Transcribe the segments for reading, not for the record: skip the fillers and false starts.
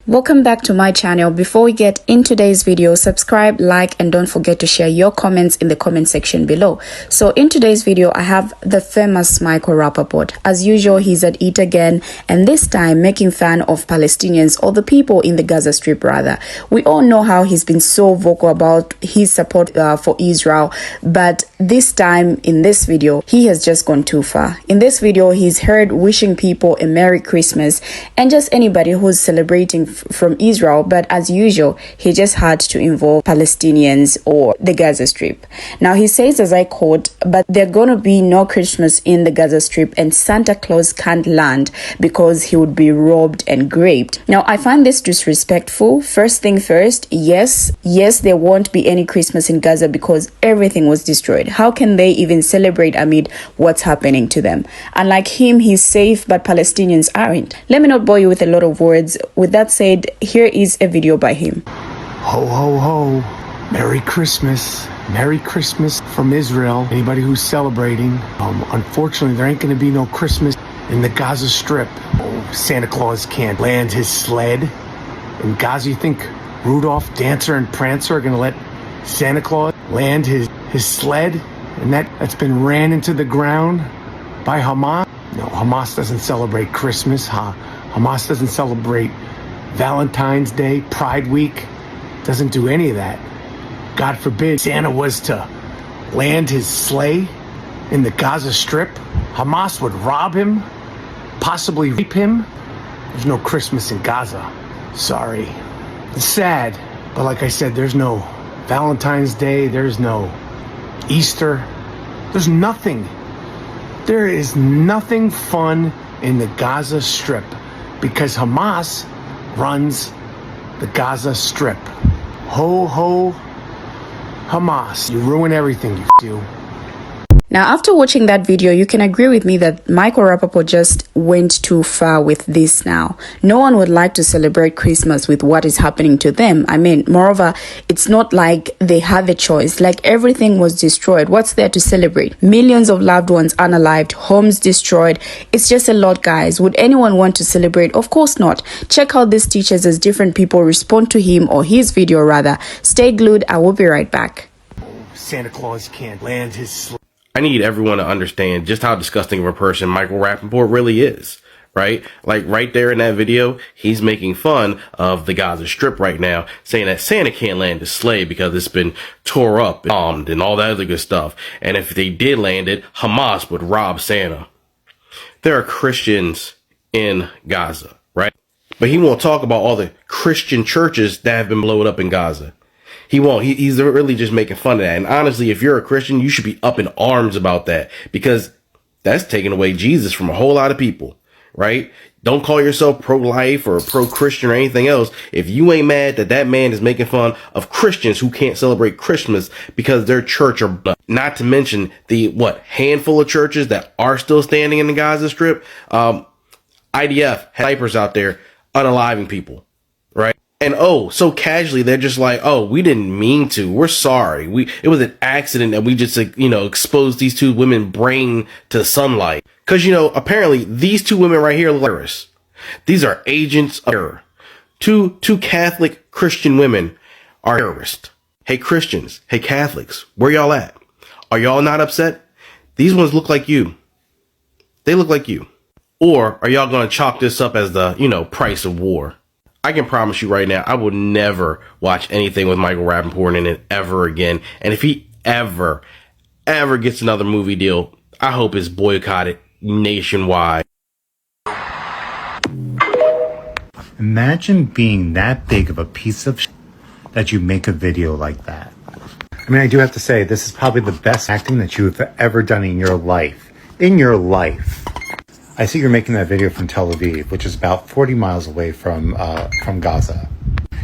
Welcome back to my channel. Before we get in today's video, subscribe, like, and don't forget to share your comments in the comment section below. So in today's video, I have the famous Rapaport. As usual, he's at it again, and this time making fun of Palestinians, or the people in the Gaza Strip rather. We all know how he's been so vocal about his support for Israel, but this time in this video, he has just gone too far. In this video, he's heard wishing people a Merry Christmas and just anybody who's celebrating from Israel, but as usual, he just had to involve Palestinians or the Gaza Strip. Now he says, as I quote, "But there's gonna be no Christmas in the Gaza Strip and Santa Claus can't land because he would be robbed and raped." Now I find this disrespectful. First thing first, yes, there won't be any Christmas in Gaza because everything was destroyed. How can they even celebrate amid what's happening to them? Unlike him, he's safe, but Palestinians aren't. Let me not bore you with a lot of words. With that said, here is a video by him. Ho, ho, ho. Merry Christmas. Merry Christmas from Israel. Anybody who's celebrating. Unfortunately, there ain't going to be no Christmas in the Gaza Strip. Oh, Santa Claus can't land his sled in Gaza. You think Rudolph, Dancer, and Prancer are going to let Santa Claus land his sled? And that's been ran into the ground by Hamas? No, Hamas doesn't celebrate Christmas. Hamas doesn't celebrate Valentine's Day, Pride Week, doesn't do any of that. God forbid Santa was to land his sleigh in the Gaza Strip. Hamas would rob him, possibly rape him. There's no Christmas in Gaza. Sorry. It's sad, but like I said, there's no Valentine's Day, there's no Easter, there's nothing. There is nothing fun in the Gaza Strip because Hamas runs the Gaza Strip. Ho, ho, Hamas. You ruin everything, you. Now, after watching that video, you can agree with me that Rapaport just went too far with this now. No one would like to celebrate Christmas with what is happening to them. I mean, moreover, it's not like they had the choice. Like, everything was destroyed. What's there to celebrate? Millions of loved ones unalived, homes destroyed. It's just a lot, guys. Would anyone want to celebrate? Of course not. Check out these teachers as different people respond to him, or his video rather. Stay glued. I will be right back. Santa Claus can't land his sleigh. I need everyone to understand just how disgusting of a person Rapaport really is, right? Like right there in that video, he's making fun of the Gaza Strip right now, saying that Santa can't land his sleigh because it's been tore up and bombed and all that other good stuff. And if they did land it, Hamas would rob Santa. There are Christians in Gaza, right? But he won't talk about all the Christian churches that have been blown up in Gaza. He won't. He's really just making fun of that. And honestly, if you're a Christian, you should be up in arms about that because that's taking away Jesus from a whole lot of people, right? Don't call yourself pro-life or pro-Christian or anything else. If you ain't mad that that man is making fun of Christians who can't celebrate Christmas because their church are, not to mention the, handful of churches that are still standing in the Gaza Strip. IDF snipers out there unaliving people, right? And so casually, they're just like, oh, we didn't mean to. We're sorry. It was an accident that we just, exposed these two women brain to sunlight. Cause, apparently these two women right here are terrorists. These are agents of terror. Two Catholic Christian women are terrorists. Hey, Christians. Hey, Catholics. Where y'all at? Are y'all not upset? These ones look like you. They look like you. Or are y'all going to chalk this up as the, price of war? I can promise you right now, I will never watch anything with Rapaport in it ever again. And if he ever gets another movie deal, I hope it's boycotted nationwide. Imagine being that big of a piece of shit that you make a video like that. I mean, I do have to say, this is probably the best acting that you have ever done in your life. In your life. I see you're making that video from Tel Aviv, which is about 40 miles away from Gaza.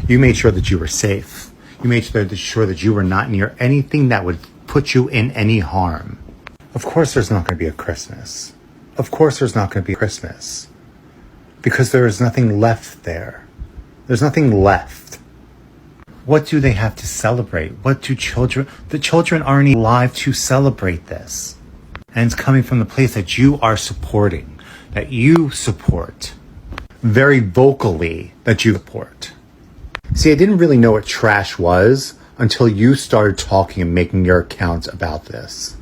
You made sure that you were safe. You made sure that you were not near anything that would put you in any harm. Of course there's not going to be a Christmas. Of course there's not going to be a Christmas. Because there is nothing left there. There's nothing left. What do they have to celebrate? What do children... The children aren't alive to celebrate this. And it's coming from the place that you are supporting. That you support. very vocally that you support. See, I didn't really know what trash was until you started talking and making your account about this.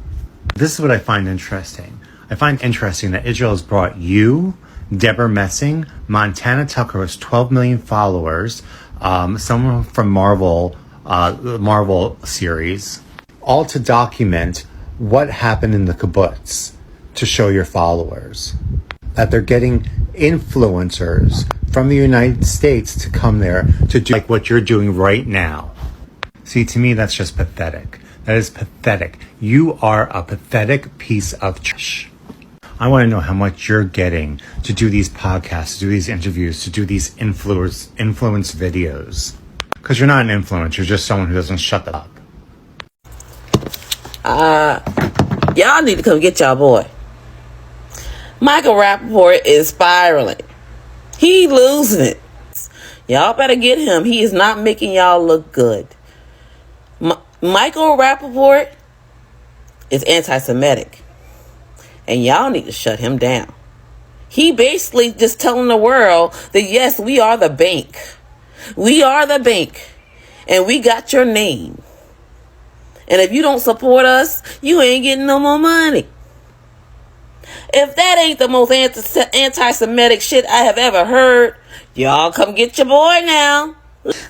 This is what I find interesting. I find interesting that Israel has brought you, Deborah Messing, Montana Tucker has 12 million followers, someone from Marvel series, all to document what happened in the kibbutz, to show your followers that they're getting influencers from the United States to come there to do like what you're doing right now. See, to me, that's just pathetic. That is pathetic. You are a pathetic piece of trash. I want to know how much you're getting to do these podcasts, to do these interviews, to do these influence videos. Because you're not an influencer, you're just someone who doesn't shut up. Y'all need to come get y'all boy. Michael Rapaport is spiraling. He losing it. Y'all better get him. He is not making y'all look good. Michael Rapaport is anti-Semitic. And y'all need to shut him down. He basically just telling the world that yes, we are the bank. We are the bank. And we got your name. And if you don't support us, you ain't getting no more money. If that ain't the most anti-Semitic shit I have ever heard, y'all come get your boy now.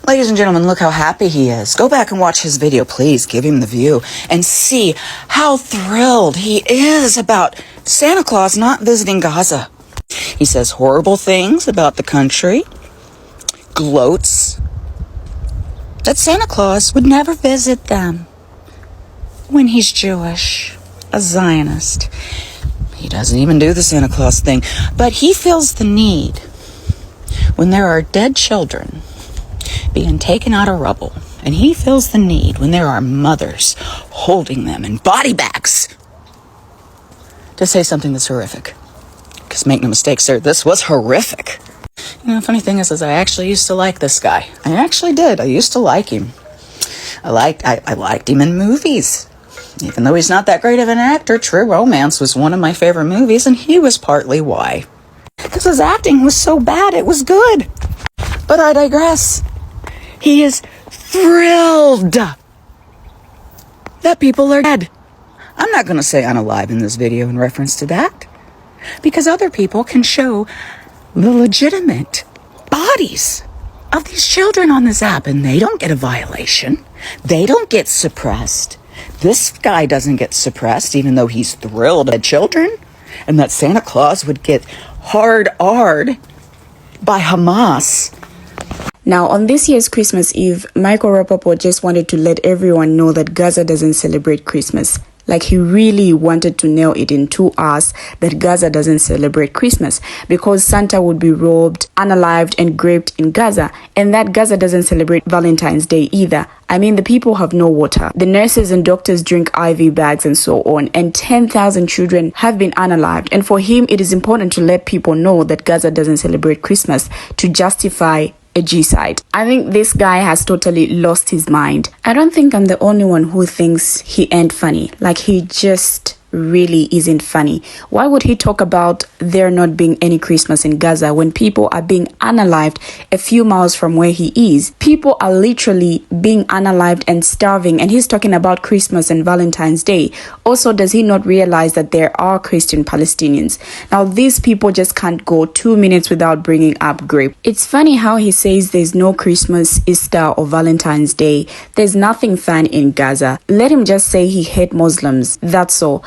Ladies and gentlemen, look how happy he is. Go back and watch his video, please. Give him the view and see how thrilled he is about Santa Claus not visiting Gaza. He says horrible things about the country, gloats that Santa Claus would never visit them when he's Jewish, a Zionist. He doesn't even do the Santa Claus thing, but he feels the need when there are dead children being taken out of rubble, and he feels the need when there are mothers holding them in body bags to say something that's horrific. Because make no mistake, sir, this was horrific. You know, the funny thing is I actually used to like this guy. I actually did. I used to like him. I liked him in movies. Even though he's not that great of an actor, True Romance was one of my favorite movies, and he was partly why. Because his acting was so bad, it was good. But I digress. He is thrilled that people are dead. I'm not going to say unalive in this video in reference to that, because other people can show the legitimate bodies of these children on this app, and they don't get a violation. They don't get suppressed. This guy doesn't get suppressed, even though he's thrilled at children, and that Santa Claus would get hard-r'd by Hamas. Now, on this year's Christmas Eve, Michael Rapaport just wanted to let everyone know that Gaza doesn't celebrate Christmas. Like, he really wanted to nail it in 2 hours that Gaza doesn't celebrate Christmas because Santa would be robbed, unalived, and raped in Gaza, and that Gaza doesn't celebrate Valentine's Day either. I mean, the people have no water. The nurses and doctors drink IV bags and so on, and 10,000 children have been unalived. And for him, it is important to let people know that Gaza doesn't celebrate Christmas to justify a G-side. I think this guy has totally lost his mind. I don't think I'm the only one who thinks he ain't funny. Like, he just really isn't funny. Why would he talk about there not being any Christmas in Gaza when people are being unalived a few miles from where he is? People are literally being unalived and starving, and he's talking about Christmas and Valentine's Day. Also, does he not realize that there are Christian Palestinians? Now, these people just can't go 2 minutes without bringing up grape. It's funny how he says there's no Christmas, Easter, or Valentine's Day. There's nothing fun in Gaza. Let him just say he hates Muslims. That's all.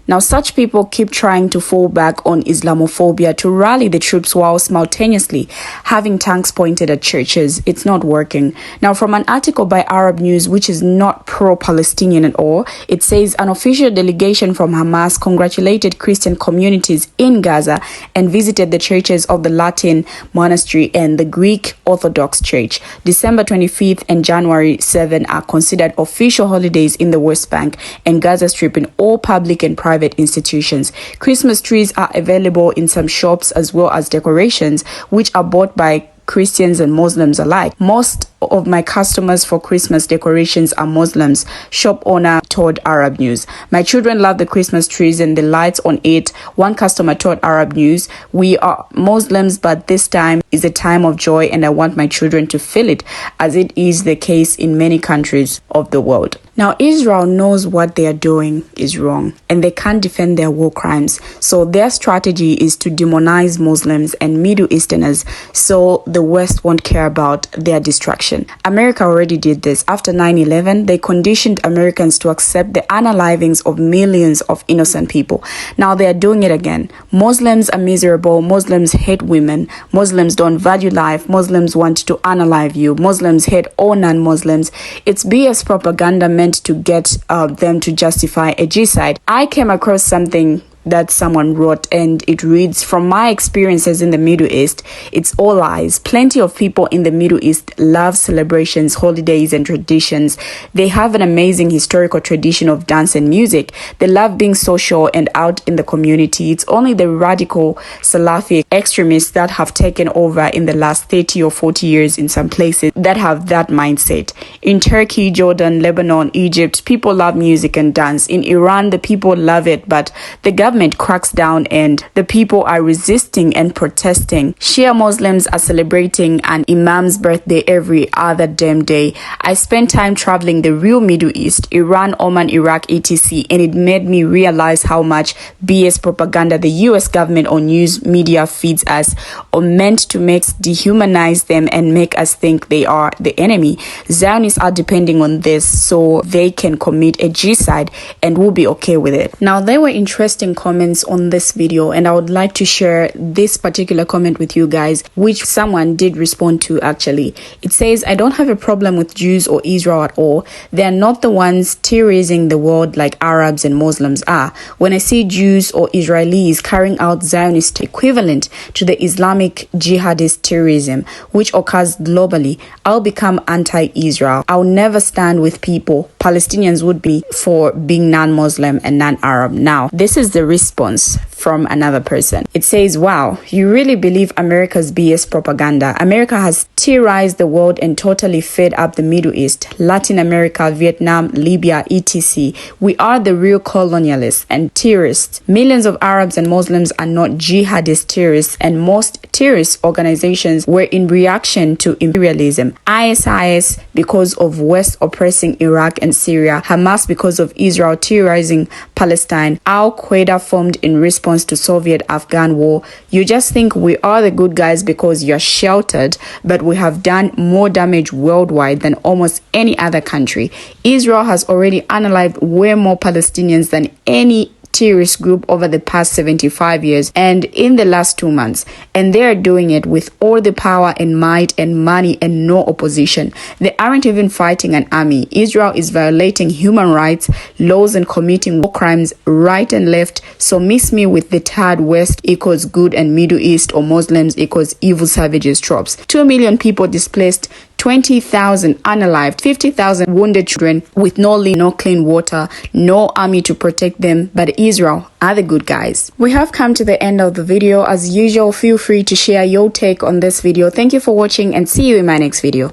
Now, such people keep trying to fall back on Islamophobia to rally the troops while simultaneously having tanks pointed at churches. It's not working. Now, from an article by Arab News, which is not pro-Palestinian at all, it says an official delegation from Hamas congratulated Christian communities in Gaza and visited the churches of the Latin Monastery and the Greek Orthodox Church. December 25th and January 7 are considered official holidays in the West Bank and Gaza Strip in all public and private institutions. Christmas trees are available in some shops as well as decorations, which are bought by Christians and Muslims alike. Most of my customers for Christmas decorations are Muslims, shop owner told Arab News. My children love the Christmas trees and the lights on it. One customer told Arab News, we are Muslims, but this time is a time of joy and I want my children to feel it, as it is the case in many countries of the world. Now, Israel knows what they are doing is wrong and they can't defend their war crimes. So their strategy is to demonize Muslims and Middle Easterners so the West won't care about their destruction. America already did this. After 9/11, they conditioned Americans to accept the unalivings of millions of innocent people. Now they are doing it again. Muslims are miserable. Muslims hate women. Muslims don't value life. Muslims want to unalive you. Muslims hate all non-Muslims. It's BS propaganda meant to get them to justify a genocide. I came across something that someone wrote and it reads, from my experiences in the Middle East, it's all lies. Plenty of people in the Middle East love celebrations, holidays and traditions. They have an amazing historical tradition of dance and music. They love being social and out in the community. It's only the radical Salafi extremists that have taken over in the last 30 or 40 years in some places that have that mindset. In Turkey, Jordan, Lebanon, Egypt, people love music and dance. In Iran, the people love it, but the government cracks down and the people are resisting and protesting. Shia Muslims are celebrating an imam's birthday every other damn day. I spent time traveling the real Middle East, Iran, Oman, Iraq, etc., and it made me realize how much BS propaganda the US government or news media feeds us or meant to dehumanize them and make us think they are the enemy. Zionists are depending on this so they can commit a genocide and we'll be okay with it. Now, there were interesting comments on this video and I would like to share this particular comment with you guys, which someone did respond to actually. It says, I don't have a problem with Jews or Israel at all. They're not the ones terrorizing the world like Arabs and Muslims are. When I see Jews or Israelis carrying out Zionist equivalent to the Islamic jihadist terrorism, which occurs globally, I'll become anti-Israel. I'll never stand with people. Palestinians would be for being non-Muslim and non-Arab. Now, this is the response from another person. It says, wow, you really believe America's BS propaganda. America has terrorized the world and totally fed up the Middle East, Latin America, Vietnam, Libya, etc. We are the real colonialists and terrorists. Millions of Arabs and Muslims are not jihadist terrorists, and most terrorist organizations were in reaction to imperialism. ISIS because of West oppressing Iraq and Syria, Hamas because of Israel terrorizing Palestine, Al-Qaeda formed in response to Soviet-Afghan war. You just think we are the good guys because you're sheltered, but we have done more damage worldwide than almost any other country. Israel has already unalived way more Palestinians than any terrorist group over the past 75 years and in the last 2 months, and they are doing it with all the power and might and money and no opposition. They aren't even fighting an army. Israel is violating human rights, laws, and committing war crimes right and left. So mix me with the third West equals good and Middle East or Muslims equals evil savages tropes. 2 million people displaced, 20,000 unalived, 50,000 wounded children with no clean water, no army to protect them, but Israel are the good guys. We have come to the end of the video. As usual, feel free to share your take on this video. Thank you for watching and see you in my next video.